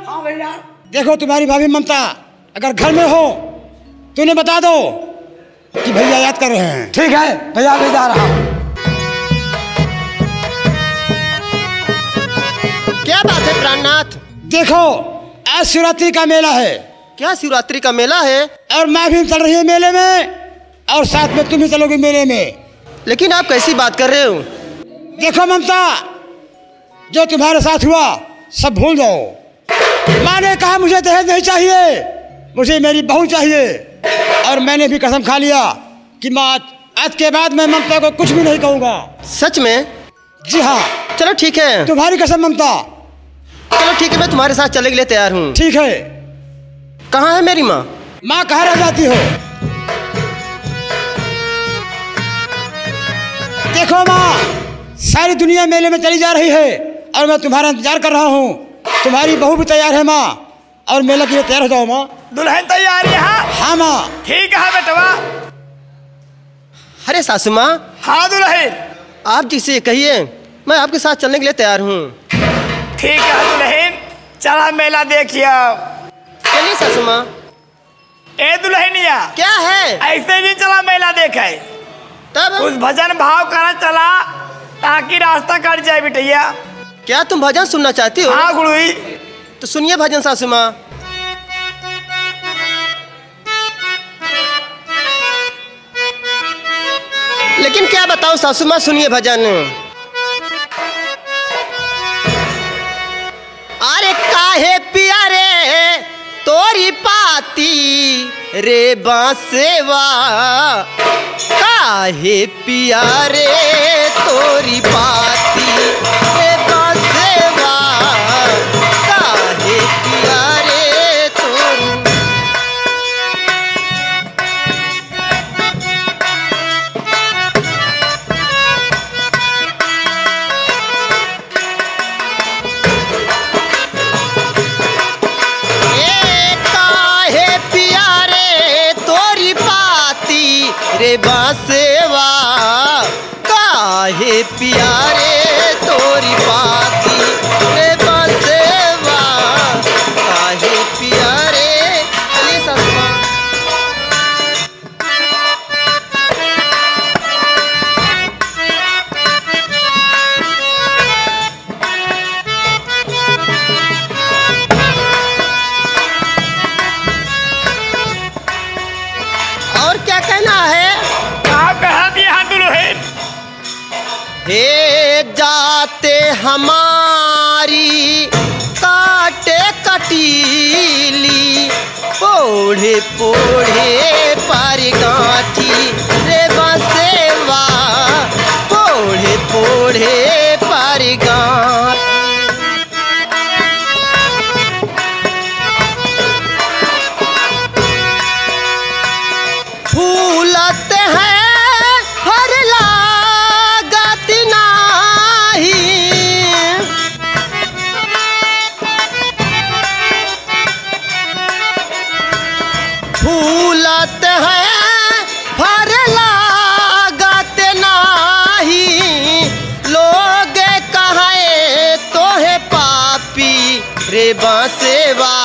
हाँ भैया। देखो तुम्हारी भाभी ममता अगर घर में हो तो उन्हें बता दो कि भैया याद कर रहे हैं। ठीक है भैया, मैं जा रहा हूँ। क्या बात है प्राणनाथ? देखो आज शिवरात्रि का मेला है। क्या शिवरात्रि का मेला है? और माँ भी चल रही है मेले में और साथ में तुम भी चलोगे मेले में। लेकिन आप कैसी बात कर रहे हो? देखो ममता, जो तुम्हारे साथ हुआ सब भूल जाओ। माँ ने कहा मुझे दहेज नहीं चाहिए, मुझे मेरी बहू चाहिए। और मैंने भी कसम खा लिया कि माँ आज के बाद मैं ममता को कुछ भी नहीं कहूँगा। सच में? जी हाँ। चलो ठीक है। तुम्हारी कसम ममता। चलो ठीक है, मैं तुम्हारे साथ चलने के लिए तैयार हूँ। ठीक है। कहाँ है मेरी माँ? माँ कहाँ रह जाती हो? देखो माँ, सारी दुनिया मेले में चली जा रही है और मैं तुम्हारा इंतजार कर रहा हूँ। तुम्हारी बहू भी तैयार है माँ, और मेले के लिए तैयार हो जाओ माँ। दुल्हन तैयार है? हाँ माँ। ठीक है बेटवा। अरे सासू माँ। हाँ दुल्हन। आप जिसे कहिए, मैं आपके साथ चलने के लिए तैयार हूँ। ठीक है दुल्हन, चला मेला देखिए। चलिए सासू माँ। ए दुल्हनिया। क्या है? ऐसे नहीं चला मेला देखे, तब कुछ भजन भाव करा चला ताकि रास्ता कट जाए बिटिया। क्या तुम भजन सुनना चाहती हो? हाँ गुरुई। तो सुनिए भजन सासू माँ। लेकिन क्या बताओ सासू माँ, सुनिए भजन। अरे काहे पिया रे तोरी पाती रे बांसेवा, काहे पिया रे तोरी पाती रे बांसेवा, काहे पिया रे तोरी। रे बांसेवा, काहे पिया रे तोरी पाती रे बांसेवा, काहे पिया रे। चलिए सासू माँ। और क्या कहना है? हे जाते हमारी काटे कटीली, पोढ़े पोढ़े पर गांठी रे बांसेवा, पोढ़े पोढ़े पर गांठी। फूलत है हर लागत नाही, फूलत है हर लागत नाही, लोग कहे तो है पापी रे बांसेवा,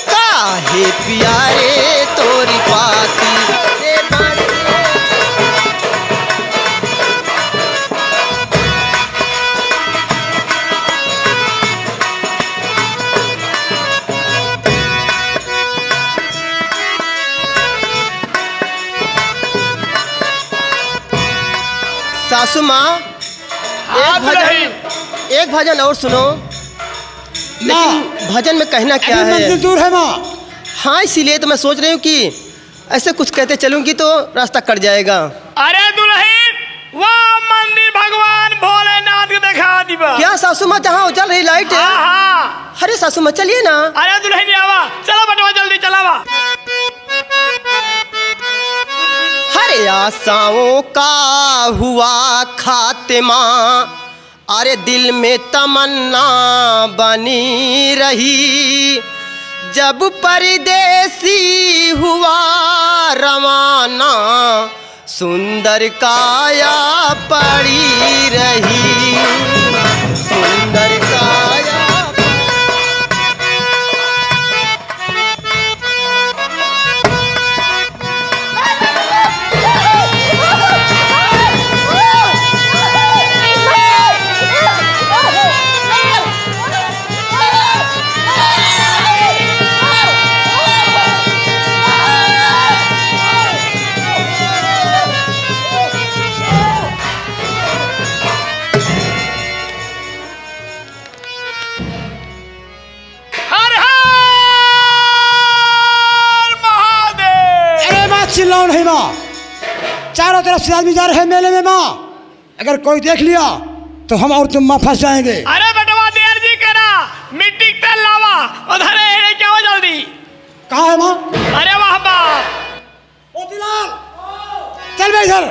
काहे पिया रे तोरी पाती रे बांसेवा। सासू माँ, एक भजन और सुनो। लेकिन भजन में कहना क्या है? मंदिर दूर है माँ। हाँ, इसीलिए तो मैं सोच रही हूँ कि ऐसे कुछ कहते चलूंगी तो रास्ता कट जाएगा। अरे दुल्हन, वहाँ मंदिर भगवान भोलेनाथ को दिखा दीबा। क्या सासू माँ, जहाँ उजल रही लाइट है? हाँ। अरे सासू माँ चलिए ना। अरे दुल्हन आवा, चलो बटवा जल्दी चलावा। हरे आशाओं का हुआ खात्मा, अरे दिल में तमन्ना बनी रही, जब परदेसी हुआ रवाना, सुंदर काया पड़ी रही, सुंदर काया। नहीं माँ, चारों तरफ से आदमी जा रहे हैं मेले में माँ। अगर कोई देख लिया तो हम और तुम माँ फंस जाएंगे। अरे बेटवा देर जी करा, मिट्टी का तेल लावा उधर है, क्या हो जल्दी। कहाँ है माँ? अरे वाह बाप, मोतीलाल चल बे इधर।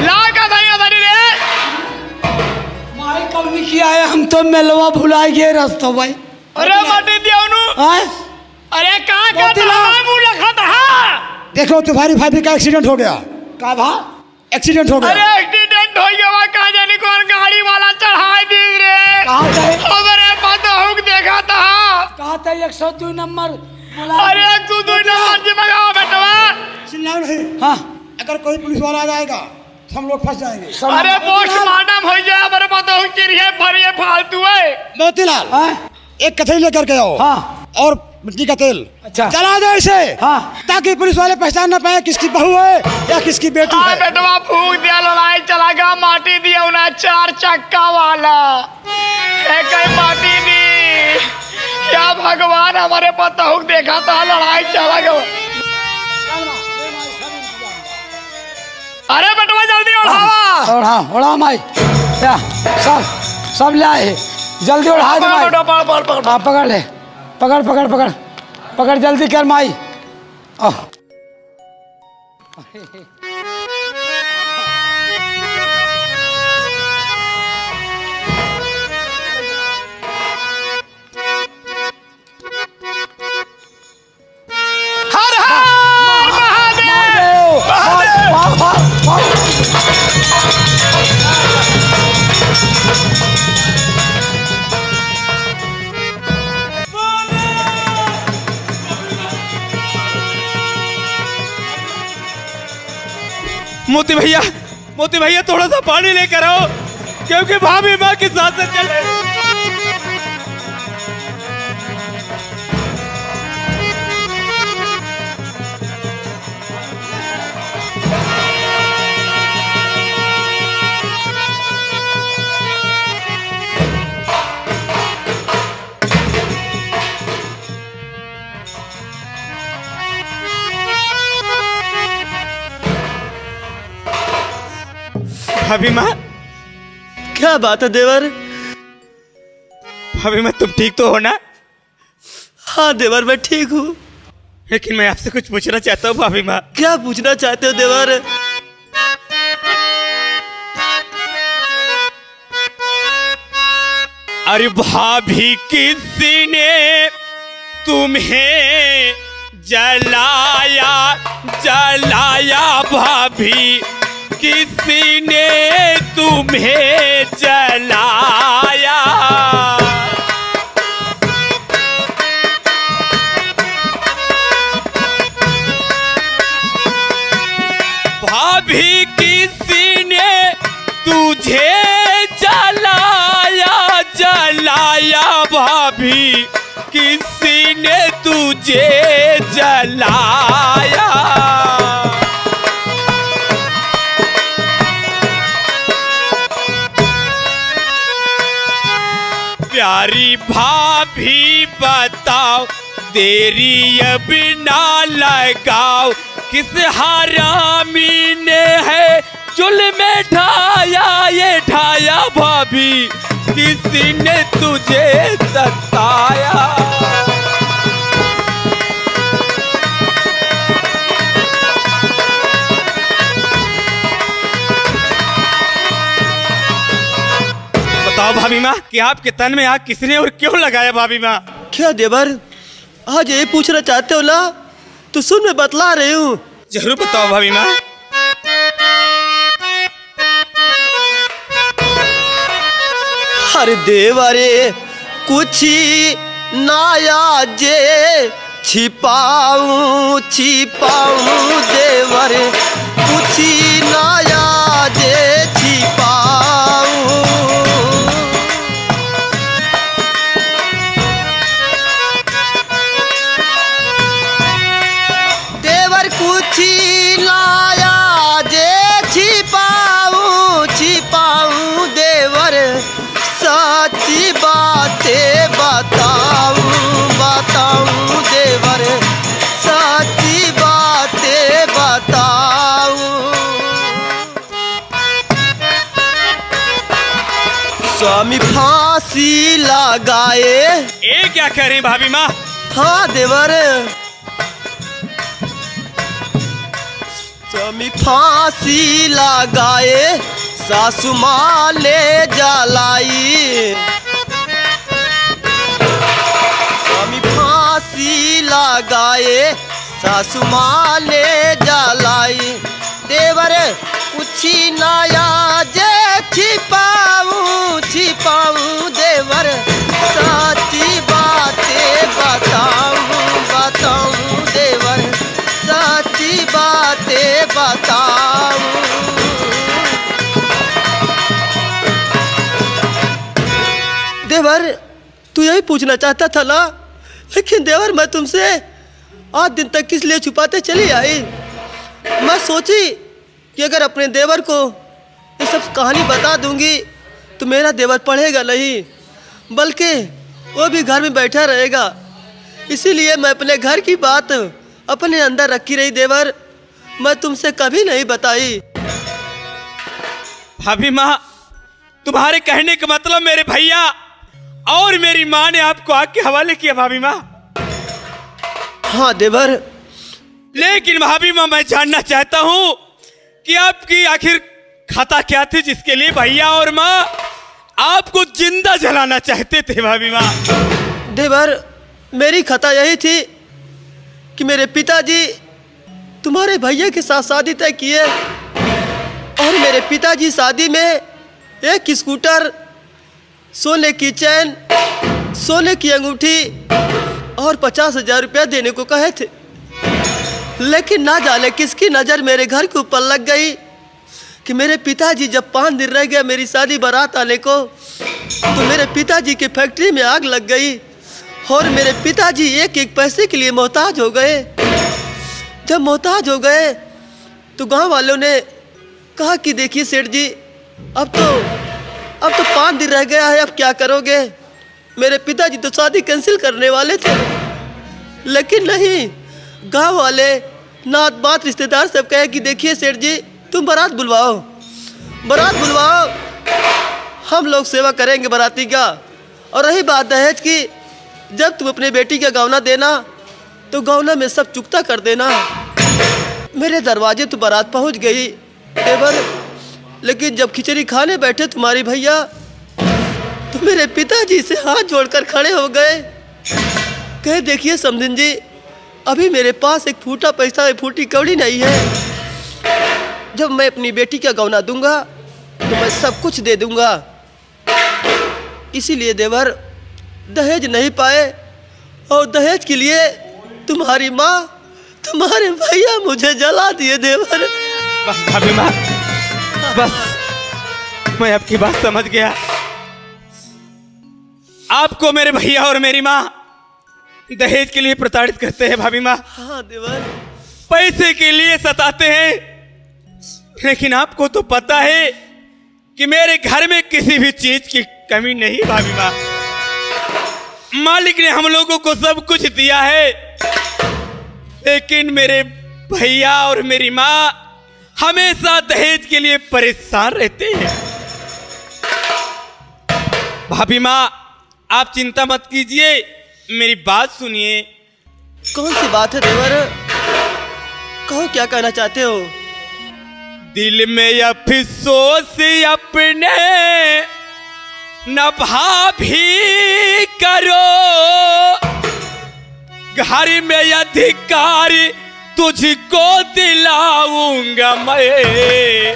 ला का धनिया धनी रे। माई कौन किया है, हम तो मेलवा भुला गए रास्ता भाई। अरे माटी दियोनु, अरे कहाँ का मोतीलाल। मुँह लखा था। देखो तुम्हारी भाभी का एक्सीडेंट हो गया। का भा? एक्सीडेंट हो अरे गया। एक्सीडेंट हो गया, वहाँ कहाँ जाने कौन गाड़ी वाला चढ़ाई दी रे। कहाँ गए? हमारे पता हुक देखा था। कहा था 102 नंबर बुला। अरे तू दो नंबर जी मंगाओ बेटवा। चिल्लाओ नहीं। हाँ अगर कोई पुलिस वाला आ जाएगा तो हम लोग फंस जाएंगे। अरे पोस्टमार्टम हो जाए, हमारे पता हुक चिड़िया भरिए फालतू है। मोतीलाल हाँ एक कथई लेकर के आओ। हाँ। और मिट्टी का तेल। अच्छा। जला दो इसे। हाँ। ताकि पुलिस वाले पहचान न पाए किसकी बहू है या किसकी बेटी हाँ है। बेटवा फूक दिया, लड़ाई चला गया, माटी दिया उन्हें 4 चक्का वाला। एक माटी दी, क्या भगवान, हमारे पता हुक देखा था, लड़ाई चला गया। अरे बेटवा जल्दी उठावा। ओढ़ा माई क्या सब ले आए, जल्दी उड़ा दे माई। हाँ पकड़ ले, पकड़ पकड़ पकड़ पकड़, जल्दी कर माई। हर हर महादेव। मोती भैया थोड़ा सा पानी लेकर आओ, क्योंकि भाभी माँ के साथ चले। भाभी माँ, क्या बात है देवर? भाभी माँ तुम ठीक तो हो ना? हाँ देवर मैं ठीक हूँ। लेकिन मैं आपसे कुछ पूछना चाहता हूँ भाभी माँ। क्या पूछना चाहते हो देवर? अरे भाभी किसी ने तुम्हें जलाया भाभी किसी ने तुम्हें जलाया। भाभी किसी ने तुझे जलाया भाभी किसी ने तुझे जलाया। प्यारी भाभी बताओ देरी अब ना लगाओ, किस हरामी ने है चुल में ढाया भाभी किसी ने तुझे सताया। बताओ भाभी माँ कि आपके तन में आग किसने और क्यों लगाया भाभी माँ? क्या देवर आज ये पूछना चाहते हो ना, तो सुन मैं बतला रही हूँ। जरूर बताओ भाभी माँ। अरे देवरे कुछ नाया जे छिपाऊं देवरे कुछ नाया जे छिपाऊं। देवर कुछ नाया जे छिपाऊं देवर सच्ची बातें बताऊं देवर सच्ची बातें स्वामी फांसी लगाए। ये क्या कह रही भाभी माँ? हाँ देवर, स्वामी फांसी लगाए, सासू माँ ले जलाई। स्वामी फांसी लगाए, सासू माँ ले जलाई। देवर कुछ नया जे छिपाऊं छिपाऊं, देवर सच्ची बातें बताऊं बताऊं, देवर सच्ची बातें बताऊं। देवर तू यही पूछना चाहता था ना, लेकिन देवर मैं तुमसे 8 दिन तक किस लिए छुपाते चली आई। मैं सोची कि अगर अपने देवर को ये सब कहानी बता दूंगी तो मेरा देवर पढ़ेगा नहीं, बल्कि वो भी घर में बैठा रहेगा। इसीलिए मैं अपने घर की बात अपने अंदर रखी रही देवर, मैं तुमसे कभी नहीं बताई। भाभी माँ, तुम्हारे कहने का मतलब मेरे भैया और मेरी माँ ने आपको आग के हवाले किया भाभी माँ? हाँ देवर। लेकिन भाभी माँ, मैं जानना चाहता हूँ कि आपकी आखिर खाता क्या थी जिसके लिए भैया और माँ आपको जिंदा जलाना चाहते थे भाभी माँ? देवर मेरी खता यही थी कि मेरे पिताजी तुम्हारे भैया के साथ शादी तय किए और मेरे पिताजी शादी में एक स्कूटर, सोने की चैन, सोने की अंगूठी और 50,000 रुपया देने को कहे थे। लेकिन ना जाने किसकी नज़र मेरे घर के ऊपर लग गई कि मेरे पिताजी जब 5 दिन रह गया मेरी शादी बारात आने को, तो मेरे पिताजी की फैक्ट्री में आग लग गई और मेरे पिताजी एक एक पैसे के लिए मोहताज हो गए। जब मोहताज हो गए तो गांव वालों ने कहा कि देखिए सेठ जी, अब तो 5 दिन रह गया है, अब क्या करोगे। मेरे पिताजी तो शादी कैंसिल करने वाले थे, लेकिन नहीं, गांव वाले नात बात रिश्तेदार सब कहे कि देखिए सेठ जी, तुम बारात बुलवाओ, बारात बुलवाओ, हम लोग सेवा करेंगे बाराती का। और रही बात दहेज की, जब तुम अपनी बेटी का गौना देना तो गौना में सब चुकता कर देना। मेरे दरवाजे तो बारात पहुंच गई देवर, लेकिन जब खिचड़ी खाने बैठे तुम्हारी भैया तो मेरे पिताजी से हाथ जोड़कर खड़े हो गए। कहे देखिए समधिन जी, अभी मेरे पास एक फूटा पैसा, एक फूटी कौड़ी नहीं है। जब मैं अपनी बेटी का गौना दूंगा तो मैं सब कुछ दे दूंगा। इसीलिए देवर दहेज नहीं पाए और दहेज के लिए तुम्हारी माँ, तुम्हारे भैया मुझे जला दिए देवर। बस भाभी माँ, बस मैं आपकी बात समझ गया। आपको मेरे भैया और मेरी माँ दहेज के लिए प्रताड़ित करते हैं भाभी माँ। हाँ देवर। पैसे के लिए सताते हैं, लेकिन आपको तो पता है कि मेरे घर में किसी भी चीज की कमी नहीं भाभी माँ। मालिक ने हम लोगों को सब कुछ दिया है, लेकिन मेरे भैया और मेरी माँ हमेशा दहेज के लिए परेशान रहते हैं। भाभी माँ, आप चिंता मत कीजिए, मेरी बात सुनिए। कौन सी बात है देवर? कहो क्या कहना चाहते हो? दिल में अफसोस अपने न भाभी करो, घर में अधिकार तुझको दिलाऊंगा मैं।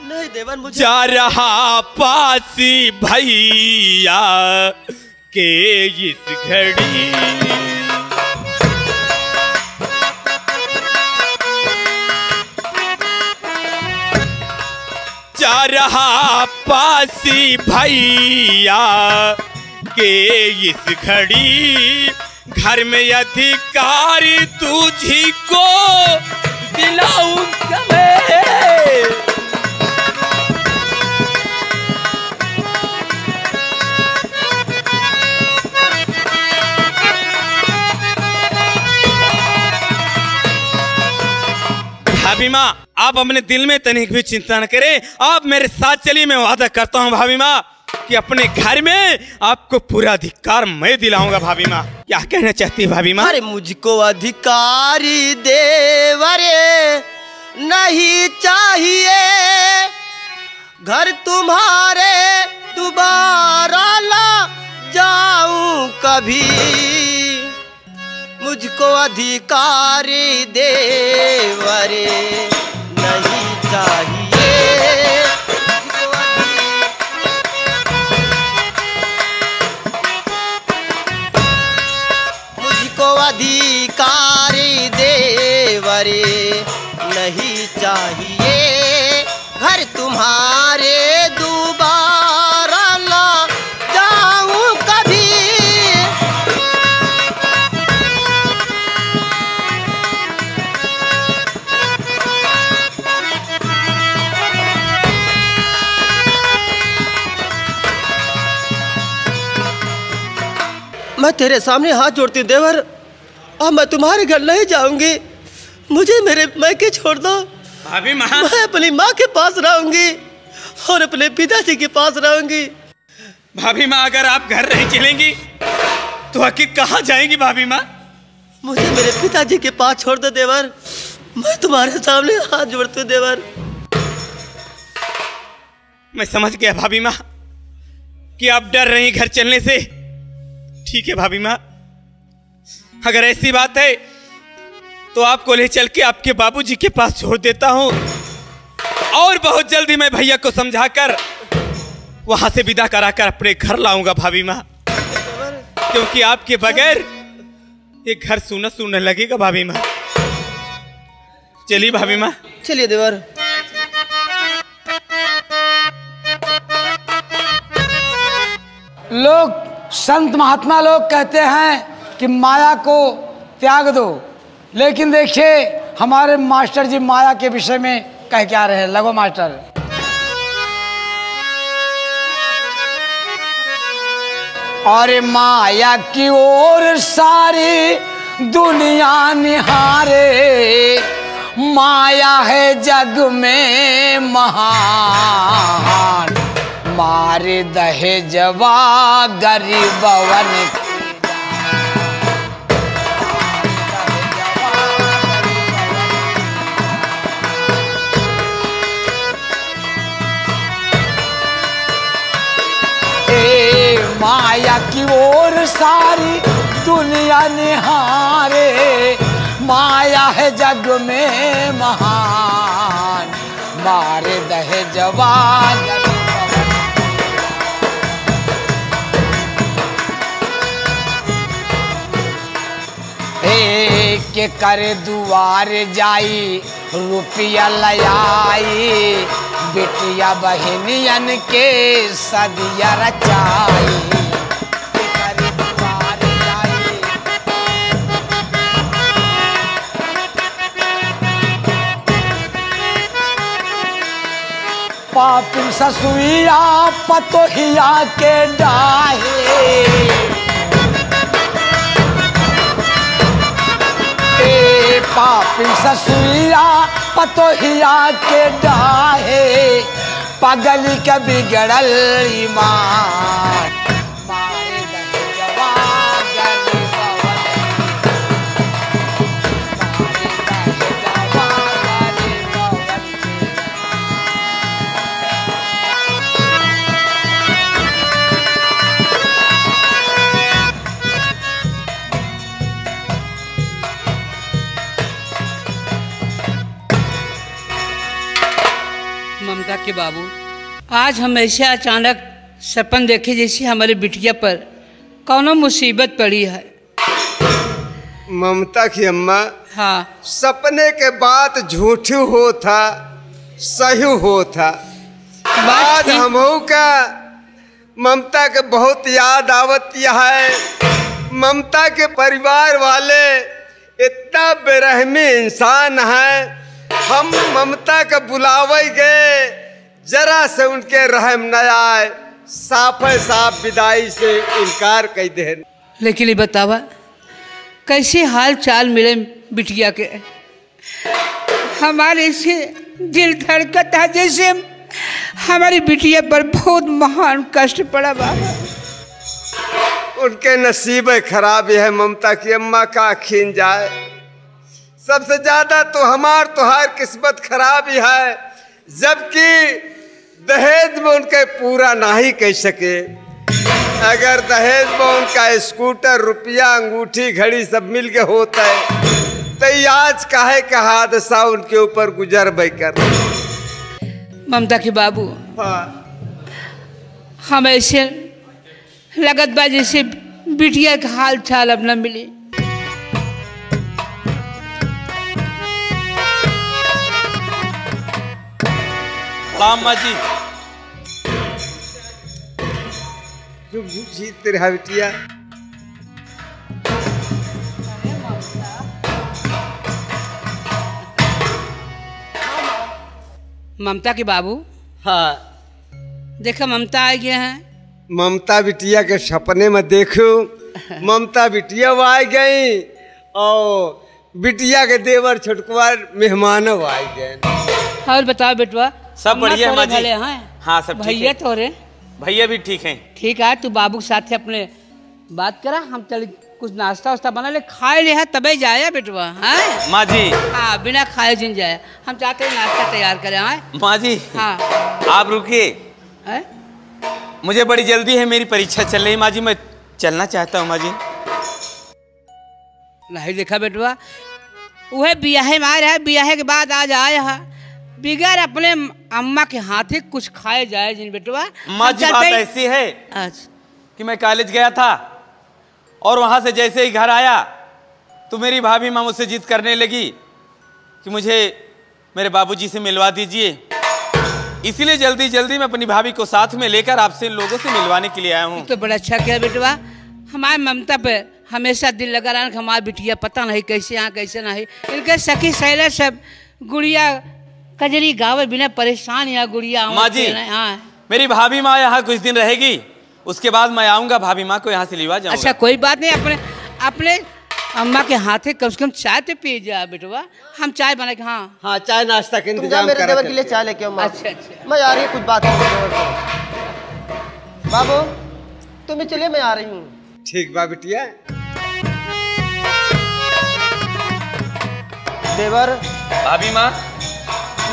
नहीं देवर, मुझे जा रहा पासी भैया के इस घड़ी, जा रहा पासी भैया के इस घड़ी, घर में अधिकार तुझी को दिलाऊंगा मैं। भाभी माँ, आप अपने दिल में तनिक भी चिंता न करें, आप मेरे साथ चलिए। मैं वादा करता हूँ भाभी माँ कि अपने घर में आपको पूरा अधिकार मैं दिलाऊंगा। भाभी माँ क्या कहना चाहती है भाभी माँ? अरे मुझको अधिकारी देवरे नहीं चाहिए, घर तुम्हारे दोबारा ला जाऊं कभी। मुझको अधिकारी देवरे नहीं चाहिए, मुझको अधिकारी देवरे नहीं चाहिए, घर तुम्हारे दोबारा ला जाऊं कभी। मैं तेरे सामने हाथ जोड़ती हूँ देवर, अब मैं तुम्हारे घर नहीं जाऊंगी, मुझे मेरे मायके छोड़ दो। भाभी माँ मैं अपनी माँ के पास रहूंगी और अपने पिताजी के पास रहूंगी। भाभी माँ अगर आप घर नहीं चलेंगी तो आखिर कहाँ जाएंगी भाभी माँ? मुझे मेरे पिताजी के पास छोड़ दो देवर, मैं तुम्हारे सामने हाथ जोड़ती हूँ देवर। मैं समझ गया भाभी माँ कि आप डर रही घर चलने से। ठीक है भाभी माँ, अगर ऐसी बात है तो आपको ले चल के आपके बाबूजी के पास छोड़ देता हूँ और बहुत जल्दी मैं भैया को समझाकर वहां से विदा कराकर अपने घर लाऊंगा भाभी माँ, क्योंकि आपके बगैर ये घर सूना सूना लगेगा भाभी माँ। चलिए भाभी माँ। चलिए देवर। लोग संत महात्मा लोग कहते हैं कि माया को त्याग दो, लेकिन देखिए हमारे मास्टर जी माया के विषय में कह क्या रहे हैं। लगो मास्टर। और माया की ओर सारी दुनिया निहारे, माया है जग में महान, मारे दहेजवा गरीबवन। माया की ओर सारी दुनिया निहारे, माया है जग में महान, मारे दहेजवा के करे दुआर जाई रुपया लयाई, बेटिया बहनियन के सदिया रचाई। करे दुआर जाई पापिन ससुइया पतोहिया के डाहे, पापिन ससुइया पतोहिया के डाहे, पगली के बिगड़ल ईमान, मारे दहेजवा गरीबवन। ममता के बाबू, आज हम ऐसे अचानक सपन देखे जैसे हमारे बिटिया पर कौनो मुसीबत पड़ी है। ममता की अम्मा, हाँ, सपने के बात झूठी हो था सही हो था। आज हमहू का ममता के बहुत याद आवत है। ममता के परिवार वाले इतना बेरहमी इंसान है, हम ममता के बुलावे गए जरा से उनके रहम न आए, साफे साफ विदाई से इनकार कर दे। लेकिन ये बतावा कैसे हाल चाल मिले बिटिया के? हमारे से दिल धड़कता जैसे हमारी बिटिया पर बहुत महान कष्ट पड़ा बाबा। उनके नसीब खराब है ममता की अम्मा का खींच जाए। सबसे ज्यादा तो तुहार किस्मत खराब ही है, जबकि दहेज में उनके पूरा ना ही कह सके। अगर दहेज में उनका स्कूटर, रुपया, अंगूठी, घड़ी सब मिल के होता है तो आज काहे का हादसा उनके ऊपर गुजर कर। ममता के बाबू, हाँ। हम ऐसे लगत बा जैसे बिटिया का हाल चाल अब न मिले। अम्मा जी जीत तेरे बिटिया। ममता के बाबू, हाँ। देखा ममता आ गया है। ममता बिटिया के सपने में देखो, ममता बिटिया वो आ गई और बिटिया के देवर छोटकुआ मेहमानों आ गए। और बताओ बेटवा, सब बढ़िया माँ जी। हाँ सब ठीक भैया है। तोरे भैया भी ठीक हैं। ठीक है, तू बाबू के साथ अपने बात करा, हम चल कुछ नाश्ता वास्ता बना ले, खाए ले है तबे जाया बेटवा। हाँ माँ जी। हाँ, बिना खाए जिन जाए। हम चाहते हैं नाश्ता तैयार करें। हाँ माँ जी। हाँ। आप रुकिए, है? मुझे बड़ी जल्दी है, मेरी परीक्षा चल रही माँ जी, मैं चलना चाहता हूँ माँ जी। नहीं देखा बेटवा, वह बियाहे में आए रहा, बियाहे के बाद आज आया है, बिगैर अपने अम्मा के हाथे कुछ खाए जाए जिन बेटवा। माँ जी बात ऐसी है कि मैं कॉलेज गया था और वहाँ से जैसे ही घर आया तो मेरी भाभी माँ मुझसे जिद करने लगी कि मुझे मेरे बाबूजी से मिलवा दीजिए। इसीलिए जल्दी जल्दी मैं अपनी भाभी को साथ में लेकर आपसे इन लोगों से मिलवाने के लिए आया हूँ। तो बड़ा अच्छा किया बेटवा। हमारे ममता पे हमेशा दिल लगा रहा है कि हमारी बिटिया पता नहीं कैसे यहाँ कैसे नहीं। इनके सखी सहेला सब गुड़िया कजरी गावे बिना परेशान यहाँ गुड़िया। माँ जी, हाँ मेरी भाभी माँ यहाँ कुछ दिन रहेगी, उसके बाद मैं आऊँगा, भाभी माँ को यहाँ से लिवा जाऊँगा। अच्छा कोई बात नहीं, अपने अपने अम्मा के हाथे कम से कम चाय तो पी जा बेटवा। हम चाय बना के। हाँ हाँ, चाय नाश्ता के तुम जा इंतजाम मेरे करा देवर के लिए चाय लेके आओ। अच्छा अच्छा। मैं आ रही हूँ, कुछ बात है देवर से। बाबू तुम भी चलिए, मैं आ रही हूँ। ठीक बा बिटिया। देवर, भाभी माँ,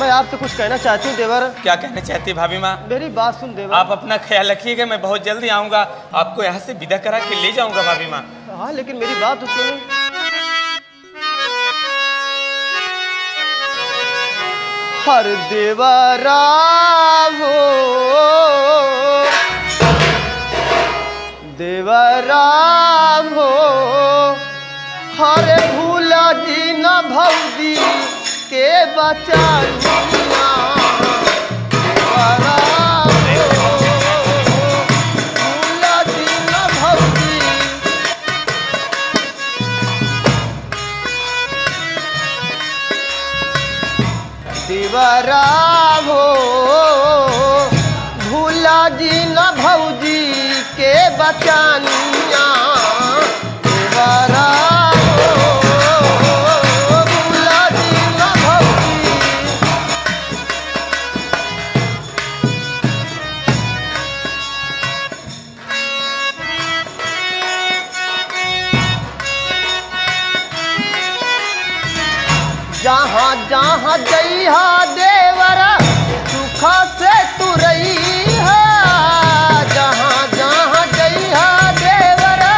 मैं आपसे कुछ कहना चाहती हूँ देवर। क्या कहना चाहती है भाभी माँ? मेरी बात सुन देवर। आप अपना ख्याल रखिएगा, मैं बहुत जल्दी आऊँगा, आपको यहाँ से विदा करा के ले जाऊँगा भाभी माँ। हाँ लेकिन मेरी बात तो सुनो। हर देवरा हो, देवरा हो, हर भूला जी न भौजी के बचानिया। देवरा हो, भूला जी न भौजी। देवरा हो, भूला जी न भौजी के बचानिया। देवरा हो, भूला जी न भौजी। जहाँ जहाँ जइहा देवरा सुख से तू रही है। जहाँ जहाँ जइहा देवरा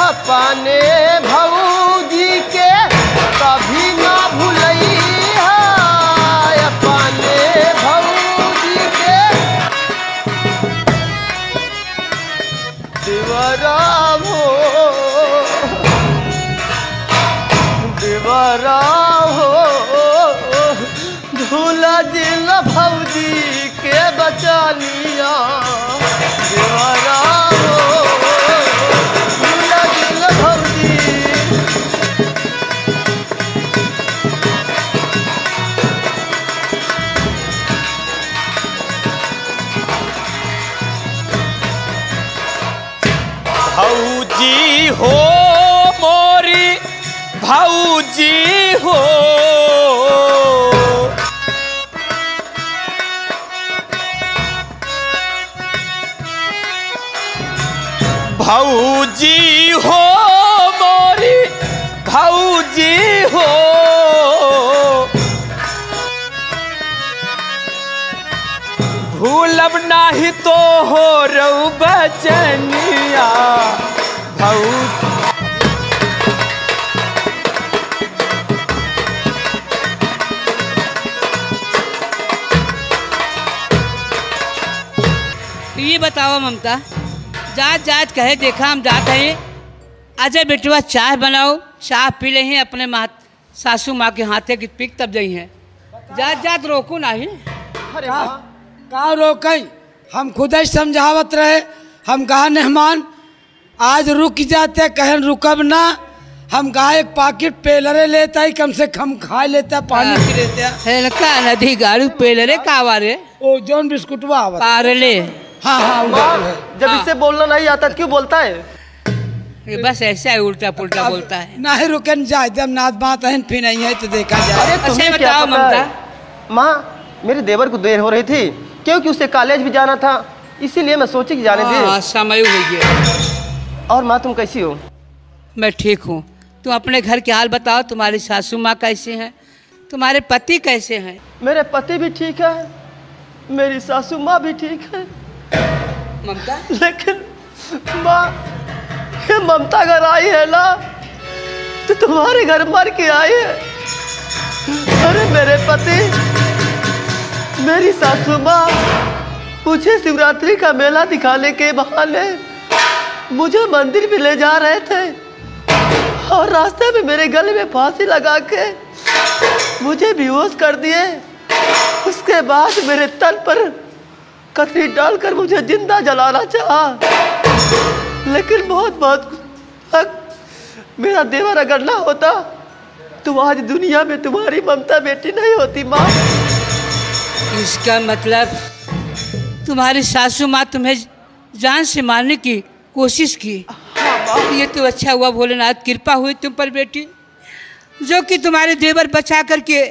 अपने भौजी के कभी ना भूलई है। अपने भौजी के देवरा हो, देवरा हो, झूला जिल भौजी के बचा लिया। देवरा हो, झूला जिल भौजी। भौजी हो मोरी, भौजी हो भौजी हो मोरी भौजी हो, भूलब नाही तो हो रऊ बचनिया भौजी। ये बताओ ममता, जात जात कहे देखा हम जाते हैं, अजय बेटवा चाय बनाओ, चाय पी ले हैं अपने सासू माँ के हाथे की पिक तब गई हैं, जात जात रोको नहीं। कहाँ रोकई, हम खुद ही समझावत रहे, हम कहा मेहमान आज रुक जाते, कहें रुकब ना, हम कहा एक पाकिट पेलरे लेता ही कम से कम खा लेता, पानी पी लेता। हल्का नदी गाड़ी पेलरे कावा रे, ओ जोन बिस्कुटवा आवत पारले। हाँ हाँ जब इससे बोलना नहीं आता तो क्यों बोलता है? ये बस ऐसा ही उल्टा पुल्टा बोलता है। नहीं रुकन जाए जब नाथ बात है फिर नहीं है तो देखा जाए। अरे अच्छा तुम्हें क्या बताओ पता है? ममता। माँ मेरे देवर को देर हो रही थी क्योंकि उसे कॉलेज भी जाना था, इसीलिए मैं सोची कि जाने दे। समय हो गया। और माँ तुम कैसी हो? मैं ठीक हूँ, तुम अपने घर के हाल बताओ, तुम्हारी सासू माँ कैसे हैं, तुम्हारे पति कैसे हैं? मेरे पति भी ठीक है, मेरी सासू माँ भी ठीक है, ममता लेकिन माँ ये ममता अगर आई है ना तो तुम्हारे घर मर के आई है। अरे मेरे पति मेरी सासू माँ मुझे शिवरात्रि का मेला दिखाने के बहाने मुझे मंदिर भी ले जा रहे थे और रास्ते में मेरे गले में फांसी लगा के मुझे बेहोश कर दिए। उसके बाद मेरे तन पर कतरी डालकर मुझे जिंदा जलाना चाहा, लेकिन बहुत मेरा देवर अगर ना होता तो आज दुनिया में तुम्हारी ममता बेटी नहीं होती। माँ इसका मतलब तुम्हारी सासू माँ तुम्हें जान से मारने की कोशिश की। ये तो अच्छा हुआ, भोलेनाथ कृपा हुई तुम पर बेटी, जो कि तुम्हारे देवर बचा करके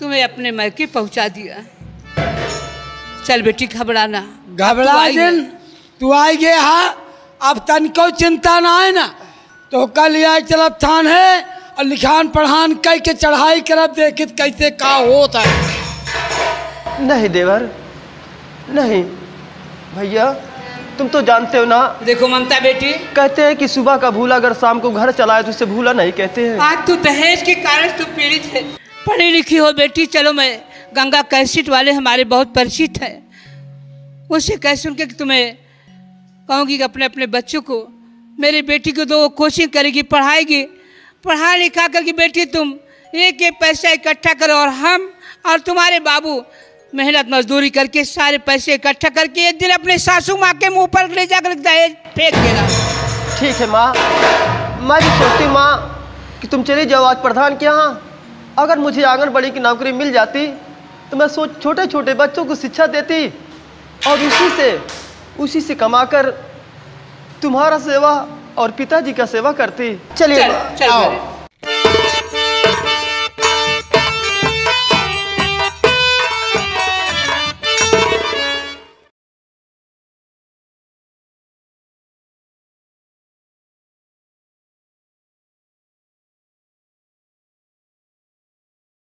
तुम्हें अपने मैके पहुंचा दिया। चल बेटी घबराना, घबरा दिन तू आई गए हाँ, अब तन को चिंता ना है ना, तो कल यहाँ चलब थान है और लिखान पढ़ान कई के चढ़ाई करब, देखित कैसे का होता है। नहीं देवर नहीं, भैया तुम तो जानते हो ना, देखो ममता बेटी, कहते हैं कि सुबह का भूला अगर शाम को घर चलाए तो उसे भूला नहीं कहते हैं। आज तू दहेज के कारण तू पीड़ित है, पढ़ी लिखी हो बेटी, चलो मैं गंगा कैसेट वाले हमारे बहुत परिचित हैं, उनसे कह सुन के तुम्हें कहूँगी कि अपने अपने बच्चों को, मेरी बेटी को दो कोचिंग करेगी, पढ़ाएगी, पढ़ा लिखा करके बेटी तुम एक एक पैसा इकट्ठा करो और हम और तुम्हारे बाबू मेहनत मजदूरी करके सारे पैसे इकट्ठा करके एक दिन अपने सासू माँ के मुंह पर ले जाकर दहेज फेंक देगा। ठीक है माँ, मैं भी सोचती हूँ माँ कि तुम चली जाओ आज प्रधान के यहाँ, अगर मुझे आंगनबाड़ी की नौकरी मिल जाती तो मैं छोटे छोटे बच्चों को शिक्षा देती और उसी से कमाकर तुम्हारा सेवा और पिताजी का सेवा करती। चलिए चल, चल।